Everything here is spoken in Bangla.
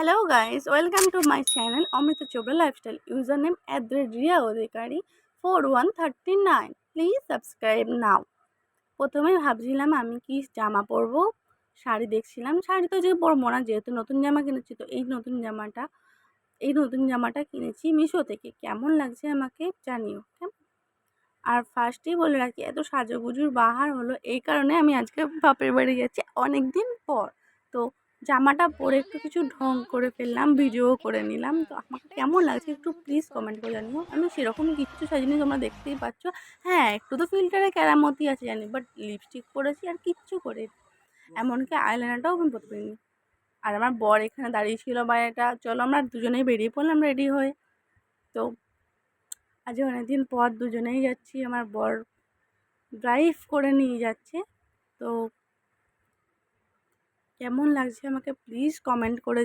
Hello guys, welcome to my channel Amrita Chopra Lifestyle. Username @Riya Odhikari 4139. Please subscribe now. প্রথমে ভাবছিলাম আমি কি জামা পরবো, শাড়ি দেখছিলাম। শাড়ি তো যে পরবো না, যেহেতু নতুন জামা কিনেছি। তো এই নতুন জামাটা কিনেছি মিশো থেকে। কেমন লাগছে আমাকে জানিও। আর ফার্স্টেই বলে রাখি, এত সাজুগুজুর বাহার হলো এই কারণে আমি আজকে বাপের বাড়ি যাচ্ছি অনেক দিন পর। তো জামাটা পরে একটু কিছু ঢং করে ফেললাম, ভিডিও করে নিলাম। তো আমাকে কেমন লাগছে একটু প্লিজ কমেন্ট করে জানিও। আমি সেরকম কিচ্ছু সাজিনি, তোমরা দেখতেই পাচ্ছ। হ্যাঁ, একটু তো ফিল্টারে কেরামতি আছে জানি, বাট লিপস্টিক পরেছি আর কিচ্ছু করে, এমনকি আইলাইনারটাও আমি পরতে পারিনি। আর আমার বর এখানে দাঁড়িয়ে ছিল বাইরেটা। চলো আমরা দুজনেই বেরিয়ে পড়লাম রেডি হয়ে। তো আজ অনেকদিন পর দুজনেই যাচ্ছি, আমার বর ড্রাইভ করে নিয়ে যাচ্ছে। তো কেমন লাগছে আমাকে প্লিজ কমেন্ট করে